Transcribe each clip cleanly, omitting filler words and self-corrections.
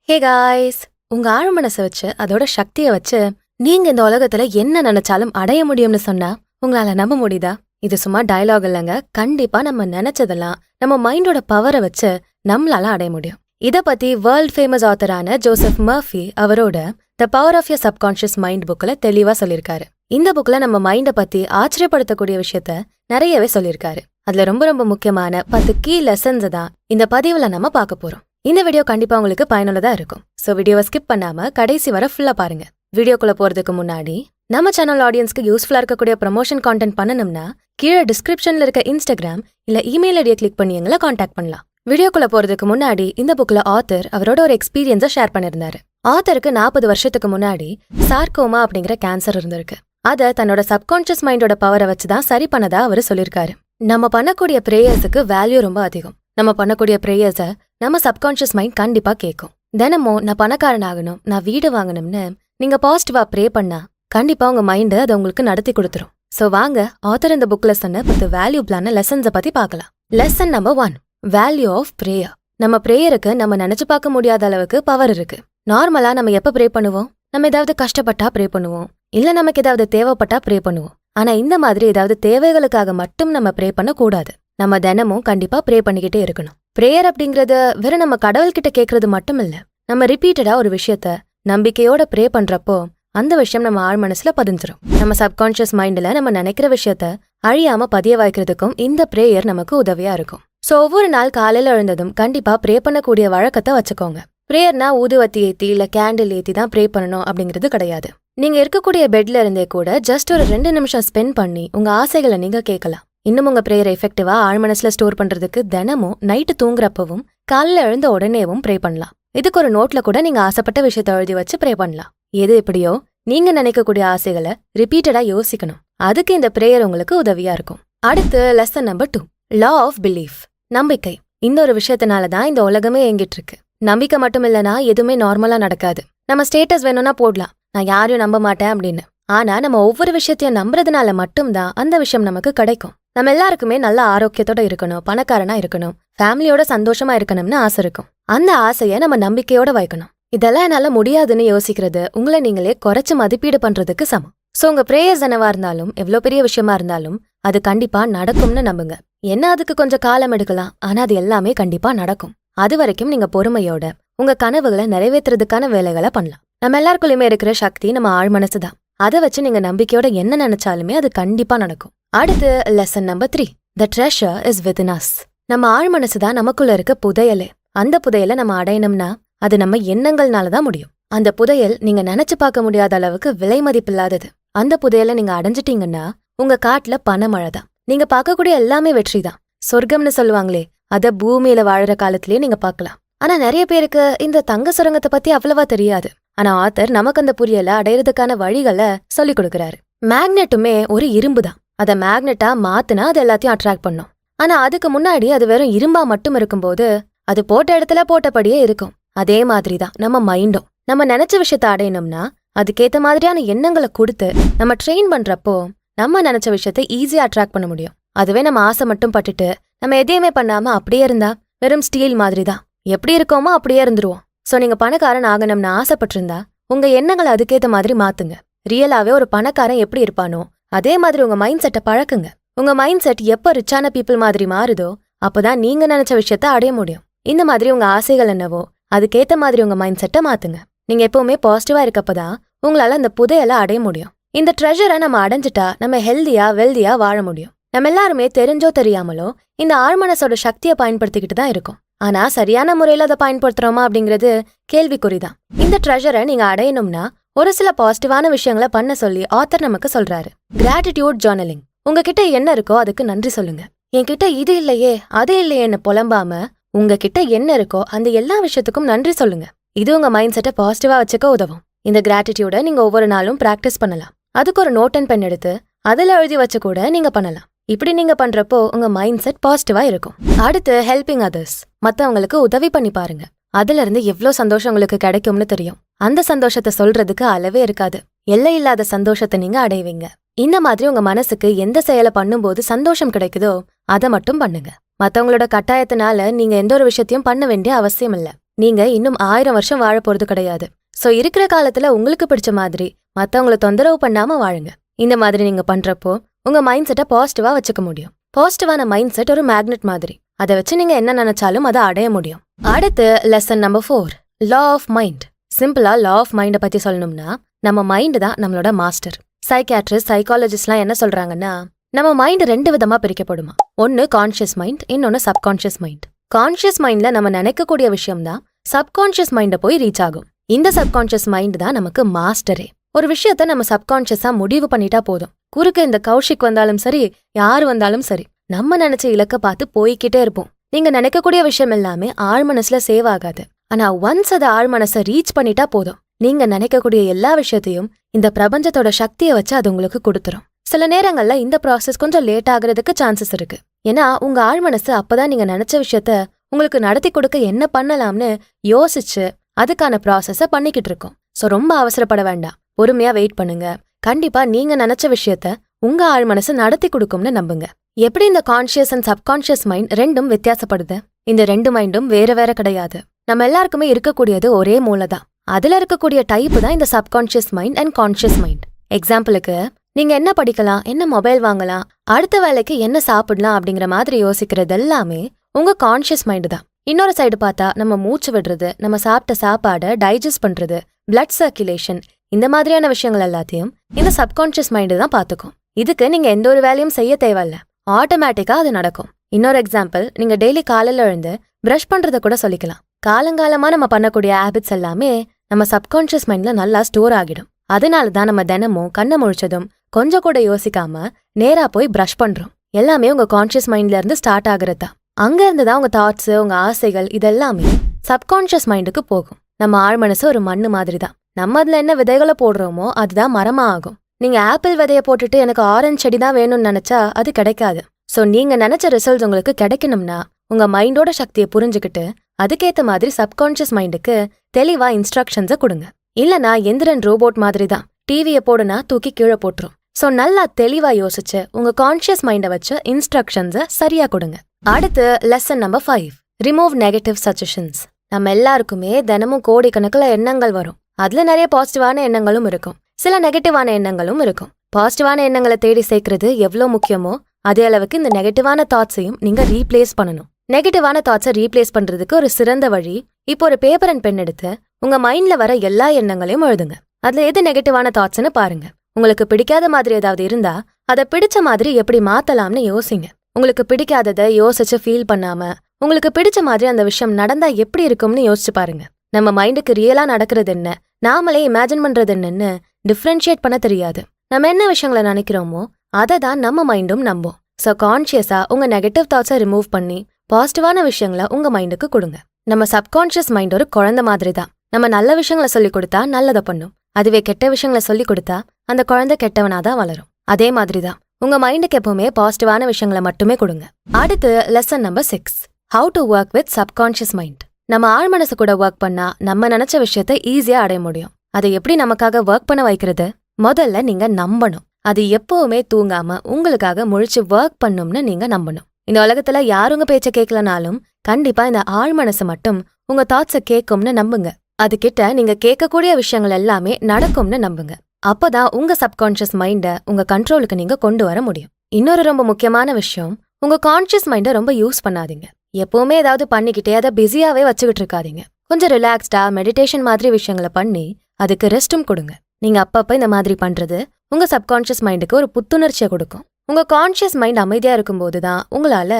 Hey guys, உங்க ஆழ் மனசை வச்சு அதோட சக்தியை வச்சு நீங்க இந்த உலகத்துல என்ன நினைச்சாலும் அடைய முடியும்னு சொன்னா உங்களால நம்ப முடியுதா? இது சும்மா டயலாக் இல்லைங்க. கண்டிப்பா நம்ம நினைச்சதெல்லாம் நம்ம மைண்டோட பவரை வச்சு நம்மளால அடைய முடியும். இத பத்தி வேர்ல்ட் ஃபேமஸ் ஆத்தரான ஜோசப் மர்ஃபி அவரோட the power of your subconscious mind புக்ல தெளிவா சொல்லியிருக்காரு. இந்த புக்ல நம்ம மைண்டை பத்தி ஆச்சரியப்படுத்தக்கூடிய விஷயத்த நிறையவே சொல்லியிருக்காரு. அதுல ரொம்ப ரொம்ப முக்கியமான 10 கீ லெசன்ஸ் தான் இந்த பதிவுல நம்ம பார்க்க போறோம். இந்த வீடியோ கண்டிப்பா உங்களுக்கு பயனுள்ளதா இருக்கும். சோ வீடியோவை ஸ்கிப் பண்ணாம கடைசி வரை ஃபுல்லா பாருங்க. வீடியோக்குள்ள போறதுக்கு முன்னாடி நம்ம சேனல் ஆடியன்ஸ்க்கு யூஸ்ஃபுல்லா இருக்கக்கூடிய ப்ரமோஷன் கான்டென்ட் பண்ணணும்னா கீழே டிஸ்கிரிப்ஷன்ல இருக்க இன்ஸ்டாகிராம் இல்ல இமெயில் ஐடியை கிளிக் பண்ணி எங்களை காண்டாக்ட் பண்ணலாம். வீடியோக்குள்ள போறதுக்கு முன்னாடி இந்த புக்ல ஆத்தர் அவரோட ஒரு எக்ஸ்பீரியன்ஸை ஷேர் பண்ணிருந்தாரு. ஆத்தருக்கு 40 வருஷத்துக்கு முன்னாடி சார்கோமா அப்படிங்கிற கேன்சர் இருந்திருக்கு. அத தன்னோட சப்கான்ஷியஸ் மைண்டோட பவரை வச்சுதான் சரி பண்ணதா அவரு சொல்லிருக்காரு. நம்ம பண்ணக்கூடிய பிரேயர்ஸுக்கு வேல்யூ ரொம்ப அதிகம். நம்ம பண்ணக்கூடிய பிரேயர்ஸ நம்ம சப்கான்ஷியஸ் மைண்ட் கண்டிப்பா கேட்கும். தினமும் நான் பணக்காரன் ஆகணும், நான் வீடு வாங்கணும்னு நீங்க பாசிட்டிவா ப்ரே பண்ணா கண்டிப்பா உங்க மைண்ட் அதை உங்களுக்கு நடத்தி கொடுத்துரும். சோ வாங்க ஆத்தர் இந்த புக்ல சொன்ன 10 வேல்யூபிளான லெசன்ஸை பத்தி பார்க்கலாம். Lesson number 1, value of prayer. நம்ம பிரேயருக்கு நம்ம நினைச்சு பார்க்க முடியாத அளவுக்கு பவர் இருக்கு. நார்மலா நம்ம எப்ப ப்ரே பண்ணுவோம்? நம்ம ஏதாவது கஷ்டப்பட்டா ப்ரே பண்ணுவோம், இல்ல நமக்கு ஏதாவது தேவைப்பட்டா ப்ரே பண்ணுவோம். ஆனா இந்த மாதிரி ஏதாவது தேவைகளுக்காக மட்டும் நம்ம ப்ரே பண்ண கூடாது. நம்ம தினமும் கண்டிப்பா ப்ரே பண்ணிக்கிட்டே இருக்கணும். பிரேயர் அப்படிங்கறது வெறும் நம்ம கடவுள்கிட்ட கேட்கறது மட்டும் இல்ல. நம்ம ரிப்பீட்டடா ஒரு விஷயத்த நம்பிக்கையோட ப்ரே பண்றப்போ அந்த விஷயம் நம்ம ஆழ் மனசுல பதிஞ்சிரும். நம்ம சப்கான்ஷியஸ் மைண்ட்ல நம்ம நினைக்கிற விஷயத்த அழியாம பதிய வைக்கிறதுக்கும் இந்த பிரேயர் நமக்கு உதவியா இருக்கும். சோ ஒவ்வொரு நாள் காலையில எழுந்ததும் கண்டிப்பா ப்ரே பண்ணக்கூடிய வழக்கத்தை வச்சுக்கோங்க. பிரேயர்னா ஊதுவத்தி ஏத்தி இல்ல கேண்டில் ஏத்தி தான் ப்ரே பண்ணணும் அப்படிங்கிறது கிடையாது. நீங்க இருக்கக்கூடிய பெட்ல இருந்தே கூட ஜஸ்ட் ஒரு 2 நிமிஷம் ஸ்பெண்ட் பண்ணி உங்க ஆசைகளை நீங்க கேட்கலாம். இன்னும் உங்க பிரேயரை எஃபெக்டிவா ஆழ் மனசுல ஸ்டோர் பண்றதுக்கு தினமும் நைட்டு தூங்குறப்பவும் காலையில எழுந்த உடனேவும் ப்ரே பண்ணலாம். இதுக்கு ஒரு நோட்ல கூட நீங்க ஆசைப்பட்ட விஷயத்த எழுதி வச்சு ப்ரே பண்ணலாம். எது எப்படியோ நீங்க நினைக்கக்கூடிய ஆசைகளை ரிப்பீட்டடா யோசிக்கணும். அதுக்கு இந்த பிரேயர் உங்களுக்கு உதவியா இருக்கும். அடுத்து lesson number 2, law of belief. நம்பிக்கை. இந்த ஒரு விஷயத்தினாலதான் இந்த உலகமே இயங்கிட்டு இருக்கு. நம்பிக்கை மட்டும் இல்லனா எதுவுமே நார்மலா நடக்காது. நம்ம ஸ்டேட்டஸ் வேணும்னா போடலாம், நான் யாரையும் நம்ப மாட்டேன் அப்படின்னு. ஆனா நம்ம ஒவ்வொரு விஷயத்தையும் நம்புறதுனால மட்டும்தான் அந்த விஷயம் நமக்கு கிடைக்கும். நம்ம எல்லாருக்குமே நல்ல ஆரோக்கியத்தோட இருக்கணும், பணக்காரனா இருக்கணும், ஃபேமிலியோட சந்தோஷமா இருக்கணும்னு ஆசை இருக்கும். அந்த ஆசையை நம்ம நம்பிக்கையோட வைக்கணும். இதெல்லாம் என்னால முடியாதுன்னு யோசிக்கிறது உங்களை நீங்களே குறைச்சு மதிப்பீடு பண்றதுக்கு சமம். சோ உங்க பிரேயர்ஸ் என்னவா இருந்தாலும் எவ்வளவு பெரிய விஷயமா இருந்தாலும் அது கண்டிப்பா நடக்கும்னு நம்புங்க. என்ன அதுக்கு கொஞ்சம் காலம் எடுக்கலாம், ஆனா அது எல்லாமே கண்டிப்பா நடக்கும். அது வரைக்கும் நீங்க பொறுமையோட உங்க கனவுகளை நிறைவேற்றுறதுக்கான வேலைகளை பண்ணலாம். நம்ம எல்லாருக்குள்ளயுமே இருக்கிற சக்தி நம்ம ஆழ் மனசுதான். அதை வச்சு நீங்க நம்பிக்கையோட என்ன நினைச்சாலுமே அது கண்டிப்பா நடக்கும். அடுத்து lesson number 3, the treasure is within us. நம்ம ஆழ் மனசுதான் நமக்குள்ள இருக்க புதையலே. அந்த புதையலை நம்ம அடையணும்னா அது நம்ம எண்ணங்கள்னாலதான் முடியும். அந்த புதையல் நீங்க நினைச்சு பார்க்க முடியாத அளவுக்கு விலை மதிப்பில்லாதது. அந்த புதையலை நீங்க அடைஞ்சிட்டீங்கன்னா உங்க காட்டுல பணமழை தான். நீங்க பார்க்கக்கூடிய எல்லாமே வெற்றிதான். சொர்க்கம்னு சொல்லுவாங்களே, அத பூமியில வாழற காலத்திலேயே நீங்க பார்க்கலாம். ஆனா நிறைய பேருக்கு இந்த தங்க சுரங்கத்தை பத்தி அவ்வளவா தெரியாது. ஆனா ஆத்தர் நமக்கு அந்த புரியல அடையறதுக்கான வழிகளை சொல்லி கொடுக்கறாரு. மேக்னெட்டுமே ஒரு இரும்பு தான். அத மேக்னெட்டா மாத்துனா அது எல்லாத்தையும் அட்ராக்ட் பண்ணும். ஆனா அதுக்கு முன்னாடி அது வெறும் இரும்பா மட்டும் இருக்கும்போது அது போட்ட இடத்துல போட்டபடியே இருக்கும். அதே மாதிரிதான் நம்ம மைண்டும். நம்ம நினைச்ச விஷயத்த அடையணும்னா அதுக்கேத்த மாதிரியான எண்ணங்களை கொடுத்து நம்ம ட்ரெயின் பண்றப்போ நம்ம நினைச்ச விஷயத்த ஈஸியா அட்ராக்ட் பண்ண முடியும். அதுவே நம்ம ஆசை மட்டும் பட்டுட்டு நம்ம எதையுமே பண்ணாம அப்படியே இருந்தா வெறும் ஸ்டீல் மாதிரி தான். எப்படி இருக்கோமோ அப்படியே இருந்துருவோம். சோ நீங்க பணக்காரன் ஆகணும்னு ஆசைப்பட்டிருந்தா உங்க எண்ணங்களை அதுக்கேத்த மாதிரி மாத்துங்க. ரியலாவே ஒரு பணக்காரன் எப்படி இருப்பானோ அதே மாதிரி உங்க மைண்ட் செட்டை பழக்குங்க. உங்க மைண்ட் செட் எப்ப ரிச்சான பீப்புள் மாதிரி மாறுதோ அப்பதான் நீங்க நினைச்ச விஷயத்த அடைய முடியும். இந்த மாதிரி உங்க ஆசைகள் என்னவோ அதுக்கேத்த மாதிரி உங்க மைண்ட் செட்டை மாத்துங்க. நீங்க எப்பவுமே பாசிட்டிவா இருக்கப்பதான் உங்களால அந்த புதையலை அடைய முடியும். இந்த ட்ரெஷரை நம்ம அடைஞ்சிட்டா நம்ம ஹெல்தியா வெல்தியா வாழ முடியும். நம்ம எல்லாருமே தெரிஞ்சோ தெரியாமலோ இந்த ஆழ்மனசோட சக்தியை பயன்படுத்திக்கிட்டு தான் இருக்கும். ஆனா சரியான முறையில அதை பயன்படுத்துறோமா அப்படிங்கிறது கேள்விக்குறிதான். இந்த ட்ரெஷரை நீங்க அடையணும்னா ஒரு சில பாசிட்டிவான விஷயங்களை பண்ண சொல்லி ஆத்தர் நமக்கு சொல்றாரு. Gratitude journaling. உங்ககிட்ட என்ன இருக்கோ அதுக்கு நன்றி சொல்லுங்க. என்கிட்ட இது இல்லையே அது இல்லையேன்னு புலம்பாம உங்ககிட்ட என்ன இருக்கோ அந்த எல்லா விஷயத்துக்கும் நன்றி சொல்லுங்க. இது உங்க மைண்ட் செட்டை பாசிட்டிவா வச்சுக்க உதவும். இந்த கிராட்டிடியூட நீங்க ஒவ்வொரு நாளும் பிராக்டிஸ் பண்ணலாம். அதுக்கு ஒரு நோட் அண்ட் பென் எடுத்து அதுல எழுதி வச்சு கூட நீங்க பண்ணலாம். இப்படி நீங்க பண்றப்போ உங்க மைண்ட் செட் பாசிட்டிவா இருக்கும். அடுத்து ஹெல்பிங் அதர்ஸ். மத்தவங்களுக்கு உதவி பண்ணி பாருங்க. அதுல இருந்து எவ்வளவு சந்தோஷம் உங்களுக்கு கிடைக்கும்னு தெரியும். அந்த சந்தோஷத்தை சொல்றதுக்கு அளவே இருக்காது. எல்லை இல்லாத சந்தோஷத்தை நீங்க அடைவீங்க. இந்த மாதிரி உங்க மனசுக்கு எந்த செயலை பண்ணும்போது சந்தோஷம் கிடைக்குதோ அதை மட்டும் பண்ணுங்க. மத்தவங்களோட கட்டாயத்தினால நீங்க எந்த ஒரு விஷயத்தையும் பண்ண வேண்டிய அவசியம் இல்ல. நீங்க இன்னும் 1000 வருஷம் வாழ போறது கிடையாது. சோ இருக்கிற காலத்துல உங்களுக்கு பிடிச்ச மாதிரி மத்தவங்கள தொந்தரவு பண்ணாம வாழுங்க. இந்த மாதிரி நீங்க பண்றப்போ உங்க மைண்ட் செட்டை பாசிட்டிவா வச்சுக்க முடியும். பாசிட்டிவான மைண்ட் செட் ஒரு மேக்னெட் மாதிரி. அதை வச்சு நீங்க என்ன நினைச்சாலும் அதை அடைய முடியும். அடுத்து lesson number 4, law of mind. சிம்பிளா லா ஆஃப் மைண்டை பத்தி சொல்லணும்னா, நம்ம மைண்ட் தான் நம்மளோட மாஸ்டர். சைக்காட்ரிஸ்ட், சைக்காலஜிஸ்ட்லாம் என்ன சொல்றாங்கன்னா, நம்ம மைண்ட் 2 விதமா பிரிக்கப்படுமா. ஒன்னு கான்ஷியஸ் மைண்ட், இன்னொன்னு சப்கான்ஷியஸ் மைண்ட். கான்ஷியஸ் மைண்ட்ல நம்ம நினைக்கக்கூடிய விஷயம் தான் சப்கான்ஷியஸ் மைண்ட போய் ரீச் ஆகும். இந்த சப்கான்ஷியஸ் மைண்ட் தான் நமக்கு மாஸ்டரே. ஒரு விஷயத்த நம்ம சப்கான்ஷியஸா முடிவு பண்ணிட்டா போதும். குறுக்க இந்த கௌஷிக் வந்தாலும் சரி, யாரு வந்தாலும் சரி, நம்ம நினைச்ச இலக்க பார்த்து போய்கிட்டே இருப்போம். நீங்க நினைக்கக்கூடிய விஷயம் எல்லாமே ஆழ் மனசுல சேவ் ஆகாது. ஆனா ஒன்ஸ் அதை ஆழ் மனசை ரீச் பண்ணிட்டா போதும், நீங்க நினைக்கக்கூடிய எல்லா விஷயத்தையும் இந்த பிரபஞ்சத்தோட சக்தியை வச்சு அது உங்களுக்கு கொடுத்துரும். சில நேரங்கள்ல இந்த ப்ராசஸ் கொஞ்சம் லேட் ஆகுறதுக்கு சான்சஸ் இருக்கு. ஏன்னா உங்க ஆழ் மனசு அப்பதான் நீங்க நினைச்ச விஷயத்த உங்களுக்கு நடத்தி கொடுக்க என்ன பண்ணலாம்னு யோசிச்சு அதுக்கான ப்ராசஸ பண்ணிக்கிட்டு இருக்கோம். சோ ரொம்ப அவசரப்பட வேண்டாம், பொறுமையா வெயிட் பண்ணுங்க. கண்டிப்பா நீங்க நினைச்ச விஷயத்த உங்க ஆழ் மனசு நடத்தி கொடுக்கும்னு நம்புங்க. எப்படி இந்த கான்ஷியஸ் அண்ட் சப்கான்ஷியஸ் மைண்ட் ரெண்டும் வித்தியாசப்படுது? இந்த 2 மைண்டும் வேற வேற கிடையாது. நம்ம எல்லாருக்குமே இருக்கக்கூடியது ஒரே மூளை தான். அதுல இருக்கக்கூடிய டைப் தான் இந்த subconscious mind and conscious mind. எக்ஸாம்பிளுக்கு, நீங்க என்ன படிக்கலாம், என்ன மொபைல் வாங்கலாம், அடுத்த வேலைக்கு என்ன சாப்பிடலாம் அப்படிங்கிற மாதிரி யோசிக்கிறது எல்லாமே உங்க கான்ஷியஸ் மைண்ட் தான். இன்னொரு சைடு பார்த்தா நம்ம மூச்சு விடுறது, நம்ம சாப்பிட்ட சாப்பாடை டைஜஸ்ட் பண்றது, பிளட் சர்க்குலேஷன், இந்த மாதிரியான விஷயங்கள் எல்லாத்தையும் இந்த சப்கான்ஷியஸ் மைண்டு தான் பாத்துக்கும். இதுக்கு நீங்க எந்த ஒரு வேலையும் செய்ய தேவையில்ல, ஆட்டோமேட்டிக்கா அது நடக்கும். இன்னொரு எக்ஸாம்பிள், நீங்க டெய்லி காலையில எழுந்து பிரஷ் பண்றத கூட சொல்லிக்கலாம். காலங்காலமா நம்ம பண்ணக்கூடிய ஹேபிட்ஸ் எல்லாமே நம்ம சப்கான்ஷியஸ் மைண்ட்ல நல்லா ஸ்டோர் ஆகிடும். அதனாலதான் நம்ம தினமும் கண்ணை முழிச்சதும் கொஞ்சம் கூட யோசிக்காம நேரா போய் பிரஷ் பண்றோம். எல்லாமே உங்க கான்ஷியஸ் மைண்ட்ல இருந்து ஸ்டார்ட் ஆகுறது தான். அங்க இருந்துதான் உங்க தாட்ஸ், உங்க ஆசைகள் இதெல்லாமே சப்கான்ஷியஸ் மைண்டுக்கு போகும். நம்ம ஆழ் மனசு ஒரு மண்ணு மாதிரி தான். நம்ம அதுல என்ன விதைகளை போடுறோமோ அதுதான் மரமா ஆகும். நீங்க ஆப்பிள் விதைய போட்டுட்டு எனக்கு ஆரஞ்சு செடி தான் வேணும்னு நினைச்சா அது கிடைக்காது. சோ நீங்க நினைச்ச ரிசல்ட்ஸ் உங்களுக்கு கிடைக்கணும்னா உங்க மைண்டோட சக்தியை புரிஞ்சுக்கிட்டு அதுக்கேத்த மாதிரி சப்கான்ஷியஸ் மைண்டுக்கு தெளிவா இன்ஸ்ட்ரக்ஷன்ஸை கொடுங்க. இல்லனா எந்திரன் ரோபோட் மாதிரி தான், டிவியை போடுனா தூக்கி கீழே போட்டுரும். சோ நல்லா தெளிவா யோசிச்சு உங்க கான்ஷியஸ் மைண்டை வச்சு இன்ஸ்ட்ரக்ஷன்ஸை சரியா கொடுங்க. அடுத்து lesson number 5, remove negative suggestions. நம்ம எல்லாருக்குமே தினமும் கோடிக்கணக்கில் எண்ணங்கள் வரும். அதுல நிறைய பாசிட்டிவான எண்ணங்களும் இருக்கும், சில நெகட்டிவான எண்ணங்களும் இருக்கும். பாசிட்டிவான எண்ணங்களை தேடி சேர்க்கறது எவ்வளோ முக்கியமோ அதே அளவுக்கு இந்த நெகட்டிவான தாட்ஸையும் நீங்க ரீப்ளேஸ் பண்ணணும். நெகட்டிவான தாட்ஸை ரீப்ளேஸ் பண்றதுக்கு ஒரு சிறந்த வழி, இப்போ ஒரு பேப்பர் அண்ட் பென் எடுத்து உங்க மைண்ட்ல வர எல்லா எண்ணங்களையும் எழுதுங்க. அதுல எது நெகட்டிவான தாட்ஸ்னு பாருங்க. உங்களுக்கு பிடிக்காத மாதிரி ஏதாவது இருந்தா அதை பிடிச்ச மாதிரி எப்படி மாத்தலாம்னு யோசிங்க. உங்களுக்கு பிடிக்காததை யோசிச்சு ஃபீல் பண்ணாம உங்களுக்கு பிடிச்ச மாதிரி அந்த விஷயம் நடந்தா எப்படி இருக்கும்னு யோசிச்சு பாருங்க. நம்ம மைண்டுக்கு ரியலா நடக்கிறது என்ன, நாமளே இமேஜின் பண்றது என்னன்னு டிஃப்ரென்ஷியேட் பண்ண தெரியாது. நம்ம என்ன விஷயங்களை நினைக்கிறோமோ அதை தான் நம்ம மைண்டும் நம்பும். ஸோ கான்ஷியஸா உங்க நெகட்டிவ் தாட்ஸை ரிமூவ் பண்ணி பாசிட்டிவான விஷயங்களை உங்க மைண்டுக்கு கொடுங்க. நம்ம சப்கான்ஷியஸ் மைண்ட் ஒரு குழந்தை மாதிரி தான். நம்ம நல்ல விஷயங்களை சொல்லி கொடுத்தா நல்லதை பண்ணும், அதுவே கெட்ட விஷயங்களை சொல்லி கொடுத்தா அந்த குழந்தை கெட்டவனாதான் வளரும். அதே மாதிரி தான் உங்க மைண்டுக்கு எப்பவுமே பாசிட்டிவான விஷயங்களை மட்டுமே கொடுங்க. அடுத்து lesson number 6, how to work with subconscious mind. நம்ம ஆழ் மனசு கூட ஒர்க் பண்ணா நம்ம நினைச்ச விஷயத்த ஈஸியா அடைய முடியும். அதை எப்படி நமக்காக ஒர்க் பண்ண வைக்கிறது? முதல்ல நீங்க நம்பணும். அது எப்பவுமே தூங்காம உங்களுக்காக முழிச்சு ஒர்க் பண்ணும்னு நீங்க நம்பணும். இந்த உலகத்துல யாருங்க பேச்ச கேட்கலனாலும் கண்டிப்பா இந்த ஆழ் மனசு மட்டும் உங்க தாட்ஸை கேட்கும்னு நம்புங்க. அது கிட்ட நீங்க கேட்கக்கூடிய விஷயங்கள் எல்லாமே நடக்கும்னு நம்புங்க. அப்பதான் உங்க சப்கான்ஷியஸ் மைண்ட உங்க கண்ட்ரோலுக்கு நீங்க கொண்டு வர முடியும். இன்னொரு ரொம்ப முக்கியமான விஷயம், உங்க கான்ஷியஸ் மைண்ட ரொம்ப யூஸ் பண்ணாதீங்க. எப்பவுமே ஏதாவது பண்ணிக்கிட்டே அதை பிஸியாவே வச்சுக்கிட்டு இருக்காதீங்க. கொஞ்சம் ரிலாக்ஸ்டா மெடிடேஷன் மாதிரி விஷயங்களை பண்ணி அதுக்கு ரெஸ்டும் கொடுங்க. நீங்க அப்பப்ப இந்த மாதிரி பண்றது உங்க சப்கான்ஷியஸ் மைண்டுக்கு ஒரு புத்துணர்ச்சியை கொடுக்கும். உங்க கான்ஷியஸ் மைண்ட் அமைதியா இருக்கும்போது தான் உங்களால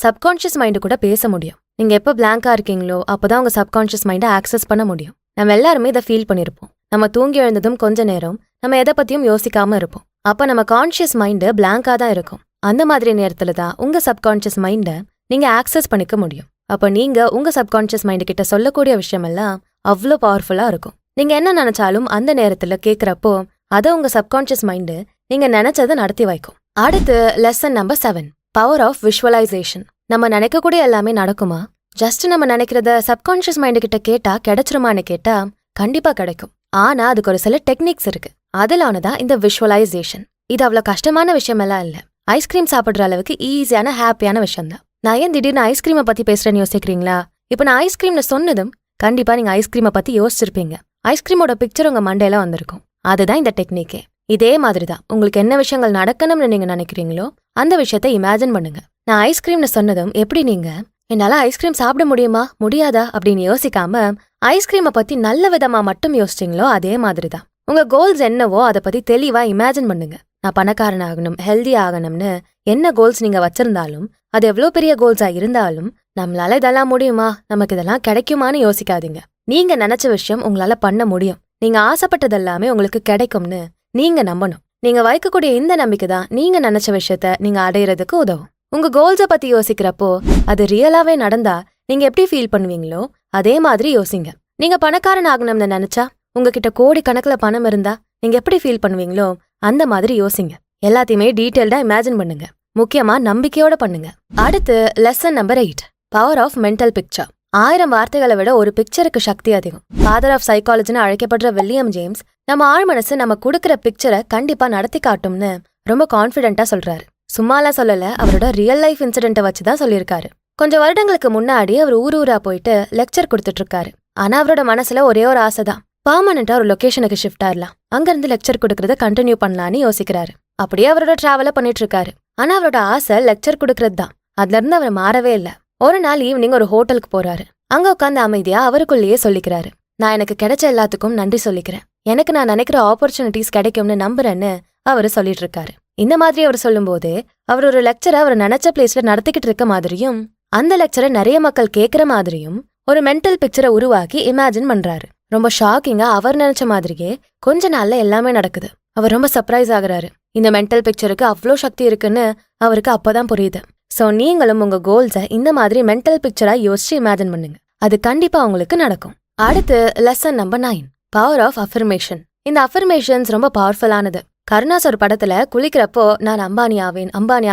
சப்கான்ஷியஸ் மைண்டு கூட பேச முடியும். நீங்க எப்ப பிளாங்கா இருக்கீங்களோ அப்பதான் உங்க சப்கான்ஷியஸ் மைண்டை ஆக்சஸ் பண்ண முடியும். நம்ம எல்லாருமே இதை ஃபீல் பண்ணிருப்போம். நம்ம தூங்கி எழுந்ததும் கொஞ்ச நேரம் நம்ம எதை பத்தியும் யோசிக்காம இருப்போம். அப்ப நம்ம கான்ஷியஸ் மைண்டு பிளாங்கா தான் இருக்கும். அந்த மாதிரி நேரத்துல தான் உங்க சப்கான்ஷியஸ் மைண்டை நீங்க ஆக்சஸ் பண்ணிக்க முடியும். அப்ப நீங்க உங்க சப்கான்ஷியஸ் மைண்டு கிட்ட சொல்லக்கூடிய விஷயம் எல்லாம் அவ்வளோ பவர்ஃபுல்லா இருக்கும். நீங்க என்ன நினைச்சாலும் அந்த நேரத்துல கேக்குறப்போ அதை உங்க சப்கான்ஷியஸ் மைண்டு நீங்க நினைச்சதை நடத்தி வைக்கும். அடுத்து lesson number 7, power of visualisation. நம்ம நினைக்கக்கூடிய எல்லாமே நடக்குமா? ஜஸ்ட் நம்ம நினைக்கிறத சப்கான்ஷியஸ் மைண்டு கிட்ட கேட்டா கிடைச்சிருமான்னு கேட்டா கண்டிப்பா கிடைக்கும். ஆனா அதுக்கு ஒரு சில டெக்னிக்ஸ் இருக்கு. அதுலானதான் இந்த விஷுவலைசேஷன். இது அவ்வளவு கஷ்டமான விஷயம் எல்லாம் இல்ல. ஐஸ்கிரீம் சாப்பிடுற அளவுக்கு ஈஸியான ஹாப்பியான விஷயம் தான். நான் ஏன் திடீர்னு ஐஸ்கிரீமை பத்தி பேசுறேன்னு யோசிக்கிறீங்களா? இப்ப நான் ஐஸ்கிரீம்ல சொன்னதும் கண்டிப்பா நீங்க ஐஸ்கிரீமை பத்தி யோசிச்சிருப்பீங்க. ஐஸ்கிரீமோட பிக்சர் உங்க மண்டையில வந்திருக்கும். அதுதான் இந்த டெக்னிக்கே. இதே மாதிரிதான் உங்களுக்கு என்ன விஷயங்கள் நடக்கணும்னு நீங்க நினைக்கிறீங்களோ அந்த விஷயத்த இமேஜின் பண்ணுங்க. நான் ஐஸ்கிரீம்னு சொன்னதும் எப்படி நீங்க என்னால ஐஸ்கிரீம் சாப்பிட முடியுமா முடியாதா அப்படின்னு யோசிக்காம ஐஸ்கிரீமை பத்தி நல்ல விதமா மட்டும் யோசிச்சீங்களோ அதே மாதிரிதான் உங்க கோல்ஸ் என்னவோ அதை பத்தி தெளிவா இமேஜின் பண்ணுங்க. நான் பணக்காரன் ஆகணும், ஹெல்தி ஆகணும்னு என்ன கோல்ஸ் நீங்க வச்சிருந்தாலும், அது எவ்வளவு பெரிய கோல்ஸா இருந்தாலும், நம்மளால இதெல்லாம் முடியுமா, நமக்கு இதெல்லாம் கிடைக்குமான்னு யோசிக்காதீங்க. நீங்க நினைச்ச விஷயம் உங்களால பண்ண முடியும். நீங்க ஆசைப்பட்டது எல்லாமே உங்களுக்கு கிடைக்கும்னு நீங்க நம்பணும். நீங்க வைக்கக்கூடிய இந்த நம்பிக்கை தான் நீங்க நினைச்ச விஷயத்த நீங்க அடையிறதுக்கு உதவும். உங்க கோல்ஸ பத்தி யோசிக்கிறப்போ அது ரியலாவே நடந்தா நீங்க எப்படி ஃபீல் பண்ணுவீங்களோ அதே மாதிரி யோசிங்க. நீங்க பணக்காரன் ஆகணும்னு நினைச்சா, உங்ககிட்ட கோடி கணக்குல பணம் இருந்தா நீங்க எப்படி ஃபீல் பண்ணுவீங்களோ அந்த மாதிரி யோசிங்க. எல்லாத்தையுமே டீடைல்டா இமேஜின் பண்ணுங்க. முக்கியமா நம்பிக்கையோட பண்ணுங்க. அடுத்து lesson number 8, power of mental picture. 1000 வார்த்தைகளை விட ஒரு பிக்சருக்கு சக்தி அதிகம். ஃபாதர் ஆஃப் சைக்காலஜின்னு அழைக்கப்படுற வில்லியம் ஜேம்ஸ் நம்ம ஆழ்மனசு நம்ம கொடுக்கிற பிக்சரை கண்டிப்பா நடத்தி காட்டும்னு ரொம்ப கான்ஃபிடென்ட்டா சொல்றாரு. சும்மாலாம் சொல்லல, அவரோட ரியல் லைஃப் இன்சிடென்ட்டை வச்சுதான் சொல்லியிருக்காரு. கொஞ்சம் வருடங்களுக்கு முன்னாடி அவர் ஊரா போயிட்டு லெக்சர் கொடுத்துட்டு இருக்காரு. ஆனா அவரோட மனசுல ஒரே ஒரு ஆசைதான், பர்மனண்டா ஒரு லொகேஷனுக்கு ஷிஃப்ட் ஆயிடலாம், அங்கிருந்து லெக்சர் கொடுக்கறத கண்டினியூ பண்ணலான்னு யோசிக்கிறாரு. அப்படியே அவரோட டிராவல பண்ணிட்டு இருக்காரு. ஆனா அவரோட ஆசை லெக்சர் கொடுக்கறது தான். அதுல இருந்து அவர் மாறவே இல்ல. ஒரு நாள் ஈவினிங் ஒரு ஹோட்டலுக்கு போறாரு. அங்க உட்காந்து அமைதியா அவருக்குள்ளேயே சொல்லிக்கிறாரு, நான் எனக்கு கிடைச்ச எல்லாத்துக்கும் நன்றி சொல்லிக்கிறேன், எனக்கு நான் நினைக்கிற ஆப்பர்ச்சுனிட்டிஸ் கிடைக்கும்னு நம்புறேன்னு அவரு சொல்லிட்டு இருக்காரு. இந்த மாதிரி அவர் சொல்லும் போது அவர் ஒரு லெக்சரை அவர் நினைச்ச பிளேஸ்ல நடத்திக்கிட்டு இருக்க மாதிரியும் அந்த லெக்சரை நிறைய மக்கள் கேட்கிற மாதிரியும் ஒரு மென்டல் பிக்சரை உருவாக்கி இமேஜின் பண்றாரு. ரொம்ப ஷாக்கிங்கா அவர் நினைச்ச மாதிரியே கொஞ்ச நாள்ல எல்லாமே நடக்குது. அவர் ரொம்ப சர்ப்ரைஸ் ஆகுறாரு. இந்த மென்டல் பிக்சருக்கு அவ்வளோ சக்தி இருக்குன்னு அவருக்கு அப்பதான் புரியுது. சோ நீங்களும் உங்க கோல்ஸை இந்த மாதிரி மென்டல் பிக்சரா யோசிச்சு இமேஜின் பண்ணுங்க. அது கண்டிப்பா உங்களுக்கு நடக்கும். அடுத்து lesson number 9, power of affirmation. இந்த அஃபர்மேஷன்ஸ் ரொம்ப பவர்ஃபுல்லானது. கருணாஸ் ஒரு படத்துல குளிக்கிறப்போ நான் அம்பானி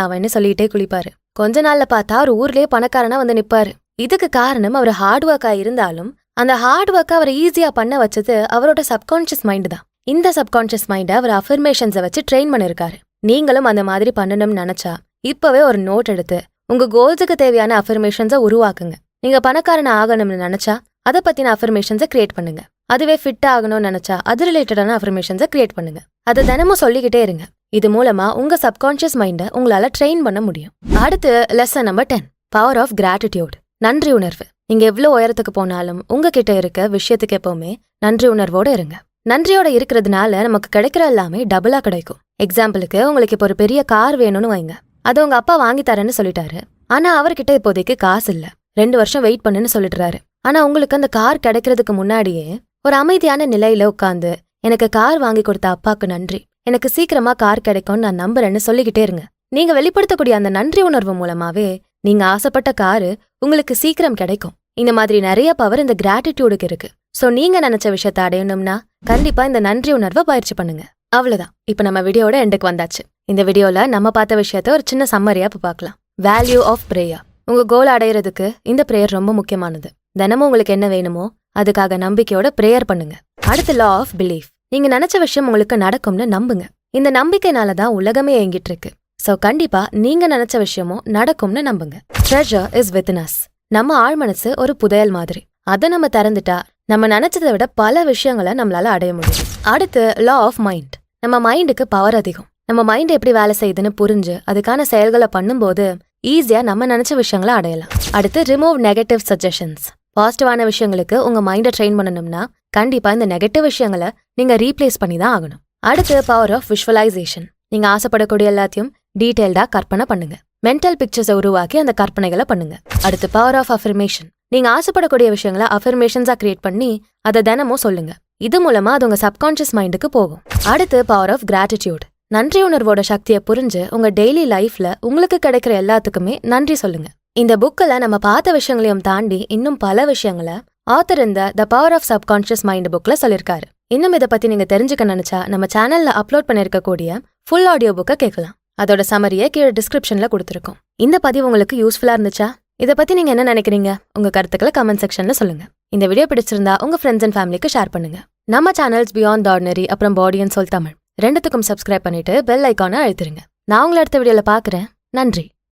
ஆவேன்னு சொல்லிட்டே குளிப்பாரு. கொஞ்ச நாள்ல பார்த்தா ஒரு ஊர்லயே பணக்காரனா வந்து நிப்பாரு. இதுக்கு காரணம் அவர் ஹார்ட் ஒர்க்கா இருந்தாலும் அந்த ஹார்ட் ஒர்க்கை அவர் ஈஸியா பண்ண வச்சது அவரோட சப்கான்ஷியஸ் மைண்ட் தான். இந்த சப்கான்ஷியஸ் மைண்டை அவர் அஃபர்மேஷன்ஸை வச்சு ட்ரெயின் பண்ணிருக்காரு. நீங்களும் அந்த மாதிரி பண்ணணும்னு நினைச்சா இப்பவே ஒரு நோட் எடுத்து உங்க கோல்ஸுக்கு தேவையான அஃபர்மேஷன்ஸை உருவாக்குங்க. நீங்க பணக்காரன் ஆகணும்னு நினைச்சா அதை பத்தின அஃபர்மேஷன்ஸை கிரியேட் பண்ணுங்க. அதுவே ஃபிட் ஆகணும்னு நினைச்சா அது ரிலேட்டடான அஃபர்மேஷன்ஸை கிரியேட் பண்ணுங்க. அதை தினமும் சொல்லிக்கிட்டே இருங்க. இது மூலமா உங்க சப்கான்ஷியஸ் மைண்டை உங்களால ட்ரெயின் பண்ண முடியும். அடுத்து lesson number 10, power of gratitude. நன்றி உணர்வு. நீங்க எவ்வளவு உயரத்துக்கு போனாலும் உங்ககிட்ட இருக்க விஷயத்துக்கு எப்பவுமே நன்றி உணர்வோட இருங்க. நன்றியோட இருக்கிறதுனால நமக்கு கிடைக்கிற எல்லாமே டபுளா கிடைக்கும். எக்ஸாம்பிளுக்கு உங்களுக்கு இப்போ ஒரு பெரிய கார் வேணும்னு வைங்க. அது உங்க அப்பா வாங்கி தரேன்னு சொல்லிட்டாரு. ஆனா அவர்கிட்ட இப்போதைக்கு காசு இல்ல, 2 வருஷம் வெயிட் பண்ணுன்னு சொல்லிடுறாரு. ஆனா உங்களுக்கு அந்த கார் கிடைக்கிறதுக்கு முன்னாடியே ஒரு அமைதியான நிலையில உட்காந்து எனக்கு கார் வாங்கி கொடுத்த அப்பாக்கு நன்றி, எனக்கு சீக்கிரமா கார் கிடைக்கும்னு நான் நம்புறேன்னு சொல்லிக்கிட்டே இருங்க. நீங்க வெளிப்படுத்தக்கூடிய அந்த நன்றி உணர்வு மூலமாவே நீங்க ஆசைப்பட்ட காரு உங்களுக்கு சீக்கிரம் கிடைக்கும். இந்த மாதிரி நிறைய பவர் இந்த கிராட்டிடியூடுக்கு இருக்கு. சோ நீங்க நினைச்ச விஷயத்தை அடையணும்னா கண்டிப்பா இந்த நன்றி உணர்வை பயிற்சி பண்ணுங்க. அவ்வளவுதான். இப்ப நம்ம வீடியோட எண்டுக்கு வந்தாச்சு. இந்த வீடியோல நம்ம பார்த்த விஷயத்த ஒரு சின்ன சம்மரியா பார்க்கலாம். Value of prayer. உங்க கோல் அடையிறதுக்கு இந்த பிரேயர் ரொம்ப முக்கியமானது. தினமும் உங்களுக்கு என்ன வேணுமோ அதுக்காக நம்பிக்கையோட பிரேயர் பண்ணுங்க. அடுத்து லா ஆஃப் பிலீஃப். நீங்க நினைச்ச விஷயம் உங்களுக்கு நடக்கும்னு நம்புங்க. இந்த நம்பிக்கைனாலதான் உலகமே இயங்கிட்டு இருக்கு. சோ கண்டிப்பா நீங்க நினைச்ச விஷயமும் நடக்கும்னு நம்புங்க. Treasure is within us. நம்ம ஆழ்மனசு ஒரு புதையல் மாதிரி. அதை நம்ம திறந்துட்டா நம்ம நினைச்சதை விட பல விஷயங்களை நம்மளால அடைய முடியும். அடுத்து லா ஆஃப் மைண்ட். நம்ம மைண்டுக்கு பவர் அதிகம். நம்ம மைண்ட் எப்படி வேலை செய்யுதுன்னு புரிஞ்சு அதுக்கான செயல்களை பண்ணும்போது ஈஸியா நம்ம நினைச்ச விஷயங்களை அடையலாம். அடுத்து ரிமூவ் நெகட்டிவ் சஜஷன்ஸ். பாசிட்டிவான விஷயங்களுக்கு உங்க மைண்டை ட்ரெயின் பண்ணணும்னா கண்டிப்பா இந்த நெகட்டிவ் விஷயங்களை நீங்க ரீப்ளேஸ் பண்ணி தான் ஆகணும். அடுத்து பவர் ஆஃப் விஷுவலைசேஷன். நீங்க ஆசைப்படக்கூடிய எல்லாத்தையும் டீடைல்டா கற்பனை பண்ணுங்க. மென்டல் பிக்சர்ஸை உருவாக்கி அந்த கற்பனைகளை பண்ணுங்க. அடுத்து பவர் ஆஃப் அஃபர்மேஷன். நீங்க ஆசைப்படக்கூடிய விஷயங்களை அஃபர்மேஷன்ஸா கிரியேட் பண்ணி அதை தினமும் சொல்லுங்க. இது மூலமா அது உங்க சப்கான்ஷியஸ் மைண்டுக்கு போகும். அடுத்து பவர் ஆஃப் கிராட்டிடியூட். நன்றி உணர்வோட சக்தியை புரிஞ்சு உங்க டெய்லி லைஃப்ல உங்களுக்கு கிடைக்கிற எல்லாத்துக்குமே நன்றி சொல்லுங்க. இந்த புக்கில் நம்ம பார்த்த விஷயங்களையும் தாண்டி இன்னும் பல விஷயங்களை ஆத்தர் இந்த the power of subconscious mind புக்ல சொல்லியிருக்காரு. இன்னும் இதை பத்தி நீங்க தெரிஞ்சுக்க நினைச்சா நம்ம சேனல்ல அப்லோட் பண்ணிருக்கக்கூடிய ஃபுல் ஆடியோ புக்கை கேட்கலாம். அதோட சமரியை கீழே டிஸ்கிரிப்ஷன்ல கொடுத்துருக்கோம். இந்த பதிவு உங்களுக்கு யூஸ்ஃபுல்லா இருந்துச்சா? இதை பத்தி நீங்க என்ன நினைக்கிறீங்க? உங்க கருத்துக்களை கமெண்ட் செக்ஷன்ல சொல்லுங்க. இந்த வீடியோ பிடிச்சிருந்தா உங்க ஃப்ரெண்ட்ஸ் அண்ட் ஃபேமிலிக்கு ஷேர் பண்ணுங்க. நம்ம சேனல்ஸ் பியாண்ட் ஆர்டினரி அப்புறம் பாடி அண்ட் சோல் தமிழ் ரெண்டுத்துக்கும் சப்ஸ்கிரைப் பண்ணிட்டு பெல் ஐக்கானை அழுத்திருங்க. நான் உங்களை அடுத்த வீடியோல பாக்குறேன். நன்றி.